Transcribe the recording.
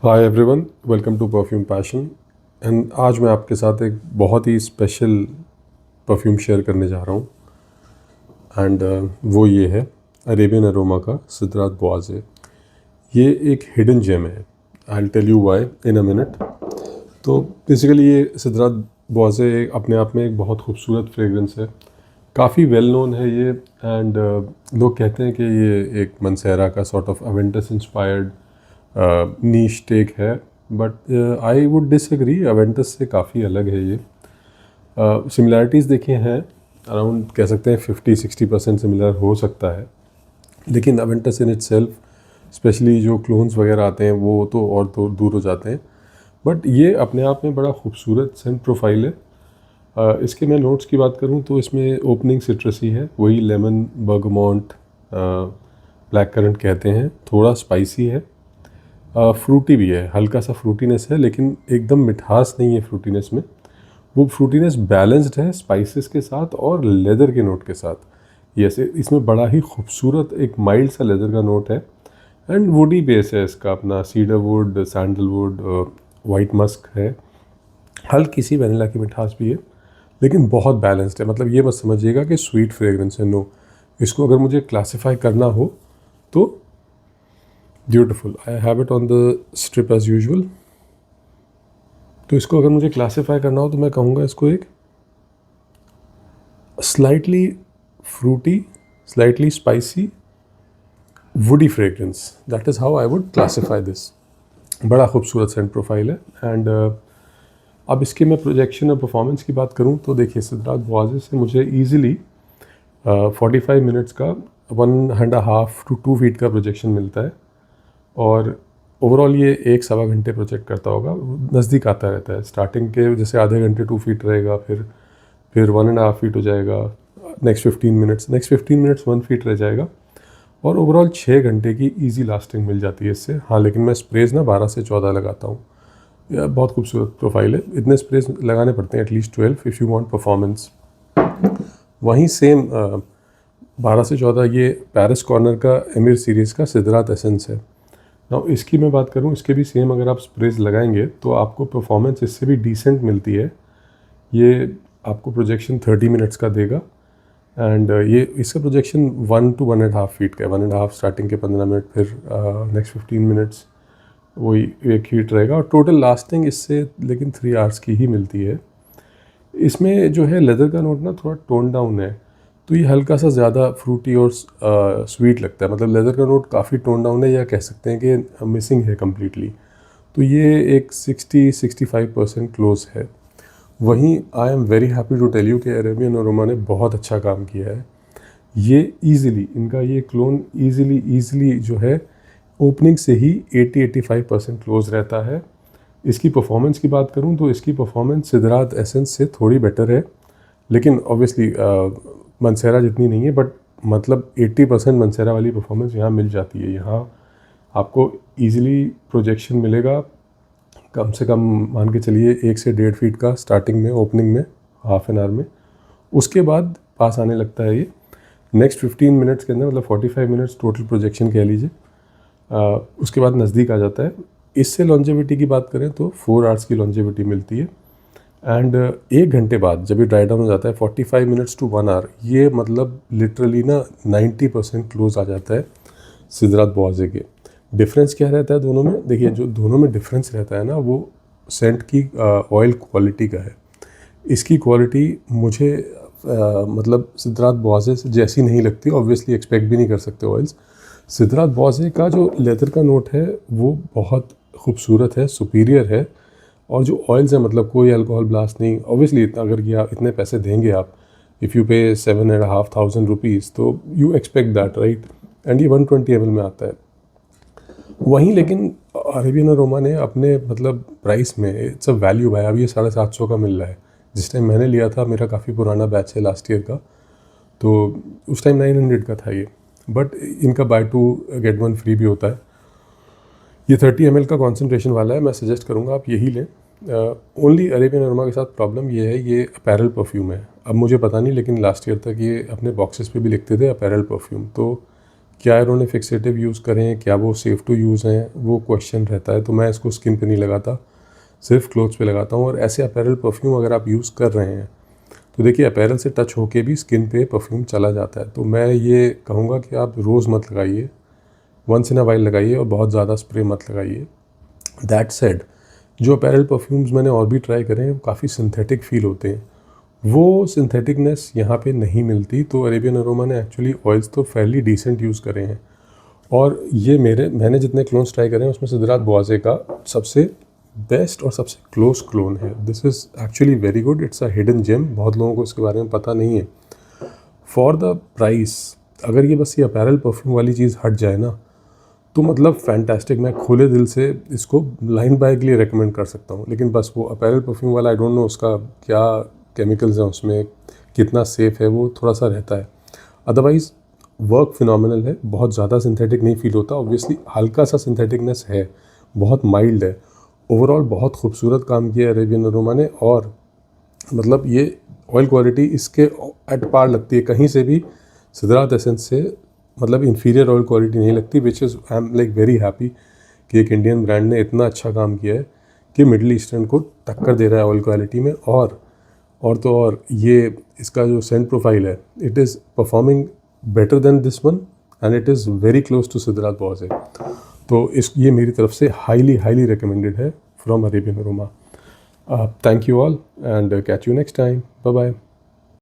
Hi everyone, welcome to perfume passion. And आज मैं आपके साथ एक बहुत ही स्पेशल परफ्यूम शेयर करने जा रहा हूँ। एंड वो ये है अरेबियन अरोमा का सिद्रात बॉजे। ये एक हिडन जेम है। I will tell you why in a minute. तो बेसिकली ये सिद्रात बॉजे अपने आप में एक बहुत खूबसूरत फ्रेगरेंस है, काफ़ी वेल नोन है ये। एंड लोग कहते हैं कि ये एक मंसेरा का sort of Aventus inspired niche take है, but I would disagree. Aventus से काफ़ी अलग है ये। सिमिलैरिटीज़ देखिए हैं अराउंड, कह सकते हैं 50-60% सिमिलर हो सकता है, लेकिन अवेंटस इन इटसेल्फ, स्पेशली जो क्लोन्स वगैरह आते हैं वो तो और तो दूर हो जाते हैं। बट ये अपने आप में बड़ा खूबसूरत सेंट प्रोफाइल है। इसके मैं नोट्स की बात करूं तो इसमें ओपनिंग सिट्रसी है, वही लेमन, बर्गमॉन्ट, ब्लैक करंट कहते हैं। थोड़ा स्पाइसी है, फ्रूटी भी है, हल्का सा फ्रूटीनेस है, लेकिन एकदम मिठास नहीं है फ्रूटीनेस में। वो फ्रूटीनेस बैलेंस्ड है स्पाइसेस के साथ और लेदर के नोट के साथ। जैसे इसमें बड़ा ही खूबसूरत एक माइल्ड सा लेदर का नोट है। एंड वुडी बेस है इसका, अपना cedar would, sandalwood, white Musk है, हल्की सी वनीला की मिठास भी है, लेकिन बहुत बैलेंस्ड है। मतलब ये मत समझिएगा कि स्वीट फ्रेगरेंस है, नो। इसको अगर मुझे क्लासिफाई करना हो तो beautiful, I have it on the strip as usual. तो इसको अगर मुझे क्लासिफाई करना हो तो मैं कहूँगा इसको एक slightly fruity, slightly spicy, woody fragrance. That is how I would classify this. बड़ा खूबसूरत सेंट प्रोफाइल है। एंड अब इसके मैं प्रोजेक्शन और परफॉर्मेंस की बात करूँ तो देखिए, सिद्रात बॉजे से मुझे ईजिली 45 मिनट्स का 1.5 to 2 फीट का प्रोजेक्शन मिलता है। और ओवरऑल ये 1-1.25 घंटे प्रोजेक्ट करता होगा, नज़दीक आता रहता है। स्टार्टिंग के जैसे आधे घंटे 2 फीट रहेगा, फिर 1.5 फीट हो जाएगा, नेक्स्ट 15 मिनट्स 1 फीट रह जाएगा, और ओवरऑल 6 घंटे की इजी लास्टिंग मिल जाती है इससे। हाँ, लेकिन मैं स्प्रेज ना 12 से 14 लगाता हूँ। यह बहुत खूबसूरत प्रोफाइल है। इतने स्प्रेज लगाने पड़ते हैं, at least 12 if you want performance. वहीं सेम 12 से 14 ये पेरिस कॉर्नर का एमिर सीरीज़ का सिद्रात एसेंस है। ना इसकी मैं बात करूँ, इसके भी सेम अगर आप स्प्रेज लगाएंगे तो आपको परफॉर्मेंस इससे भी डिसेंट मिलती है। ये आपको प्रोजेक्शन 30 मिनट्स का देगा। एंड ये इसका प्रोजेक्शन 1 to 1.5 फीट का है। 1.5 स्टार्टिंग के 15 मिनट, फिर नेक्स्ट 15 मिनट्स वही 1 हीट रहेगा, और टोटल लास्टिंग इससे लेकिन 3 आवर्स की ही मिलती है। इसमें जो है लेदर का नोट ना थोड़ा टोन डाउन है, तो ये हल्का सा ज़्यादा फ्रूटी और स्वीट लगता है। मतलब लेदर का नोट काफ़ी टोन डाउन है, या कह सकते हैं कि मिसिंग है कम्प्लीटली। तो ये एक 60-65% क्लोज है। वहीं I am very happy to tell you कि अरेबियन अरोमा ने बहुत अच्छा काम किया है। ये ईज़िली, इनका ये क्लोन ईज़िली जो है ओपनिंग से ही 80-85% क्लोज रहता है। इसकी परफॉर्मेंस की बात करूं तो इसकी परफॉर्मेंस सिद्रात एसेंस से थोड़ी बेटर है, लेकिन ऑब्वियसली मंसेरा जितनी नहीं है। बट मतलब 80% मंसेरा वाली परफॉर्मेंस यहाँ मिल जाती है। यहाँ आपको इजीली प्रोजेक्शन मिलेगा, कम से कम मान के चलिए 1 से 1.5 फीट का स्टार्टिंग में, ओपनिंग में, हाफ एन आवर में। उसके बाद पास आने लगता है ये नेक्स्ट 15 मिनट्स के अंदर, मतलब 45 मिनट्स टोटल प्रोजेक्शन कह लीजिए। उसके बाद नज़दीक आ जाता है। इससे लॉन्जेविटी की बात करें तो 4 आवर्स की लॉन्जेविटी मिलती है। एंड 1 घंटे बाद जब ये ड्राई डाउन हो जाता है, 45 मिनट्स टू 1 आवर, ये मतलब लिटरली ना 90% क्लोज आ जाता है सिद्रात बॉजे के। डिफरेंस क्या रहता है दोनों में? देखिए, जो दोनों में डिफरेंस रहता है ना, वो सेंट की ऑयल क्वालिटी का है। इसकी क्वालिटी मुझे मतलब सिद्रात बॉजे से जैसी नहीं लगती। ऑब्वियसली एक्सपेक्ट भी नहीं कर सकते ऑयल्स। सिद्रात बॉजे का जो लेदर का नोट है वो बहुत खूबसूरत है, सुपीरियर है। और जो ऑयल्स हैं, मतलब कोई अल्कोहल ब्लास्ट नहीं। ऑब्वियसली इतना अगर कि आप इतने पैसे देंगे, आप इफ़ यू पे 7,500 रुपीज़, तो you expect that, right. And ये 120 ml में आता है। वहीं लेकिन अरेबियन अरोमा ने अपने मतलब प्राइस में, इट्स अ वैल्यू भाई। अब ये 750 का मिल रहा है। जिस टाइम मैंने लिया था, मेरा काफ़ी पुराना बैच है लास्ट ईयर का, तो उस टाइम 900 का था ये। बट इनका बाय 2 get 1 फ्री भी होता है। ये 30 ml का कॉन्सेंट्रेशन वाला है। मैं सजेस्ट करूँगा आप यही लें। ओनली अरेबियन अरोमा के साथ प्रॉब्लम ये है, ये अपैरल परफ्यूम है। अब मुझे पता नहीं, लेकिन लास्ट ईयर तक ये अपने बॉक्सेस पे भी लिखते थे अपैरल परफ्यूम। तो क्या इन्होंने फिक्सेटिव यूज़ करें, क्या वो सेफ़ टू यूज़ हैं, वो क्वेश्चन रहता है। तो मैं इसको स्किन पे नहीं लगाता, सिर्फ क्लोथ्स पे लगाता हूँ। और ऐसे अपैरल परफ्यूम अगर आप यूज़ कर रहे हैं तो देखिए अपैरल से टच होके भी स्किन पे परफ्यूम चला जाता है। तो मैं ये कहूँगा कि आप रोज़ मत लगाइए, वंस इन अ वाइल लगाइए और बहुत ज़्यादा स्प्रे मत लगाइए। दैट सेड, जो अपैरल परफ्यूम्स मैंने और भी ट्राई करे हैं वो काफ़ी सिंथेटिक फील होते हैं, वो सिंथेटिकनेस यहाँ पे नहीं मिलती। तो अरेबियन अरोमा ने एक्चुअली ऑयल्स तो फेयरली डिसेंट यूज़ करे हैं। और ये मैंने जितने क्लोन्स ट्राई करे हैं उसमें सिद्धार्थ बोआजे का सबसे बेस्ट और सबसे क्लोज क्लोन है। This is actually very good, it's a hidden gem, बहुत लोगों को इसके बारे में पता नहीं है। फॉर द प्राइस, अगर ये बस ये अपैरल परफ्यूम वाली चीज़ हट जाए ना तो मतलब फैंटास्टिक, मैं खुले दिल से इसको लाइन बाय के लिए रेकमेंड कर सकता हूँ। लेकिन बस वो अपैरल परफ्यूम वाला आई डोंट नो उसका क्या केमिकल्स हैं उसमें, कितना सेफ़ है, वो थोड़ा सा रहता है। अदरवाइज़ वर्क फिनोमिनल है, बहुत ज़्यादा सिंथेटिक नहीं फील होता। ऑब्वियसली हल्का सा सिंथेटिकनेस है, बहुत माइल्ड है। ओवरऑल बहुत खूबसूरत काम किया है अरेबियन अरोमा ने। और मतलब ये ऑयल क्वालिटी इसके एट पार लगती है, कहीं से भी सिद्धार्थ एसेंस से मतलब इन्फीरियर ऑयल क्वालिटी नहीं लगती। Which is I am like very happy कि एक इंडियन ब्रांड ने इतना अच्छा काम किया है कि मिडल ईस्टर्न को टक्कर दे रहा है ऑयल क्वालिटी में। और तो और ये इसका जो सेंट प्रोफाइल है, it is performing better than this one and it is very close to सिद्धार्थ बोआजे। तो ये मेरी तरफ से हाईली रिकमेंडेड है from Arabian Aroma. Thank you all and catch you next time. Bye bye.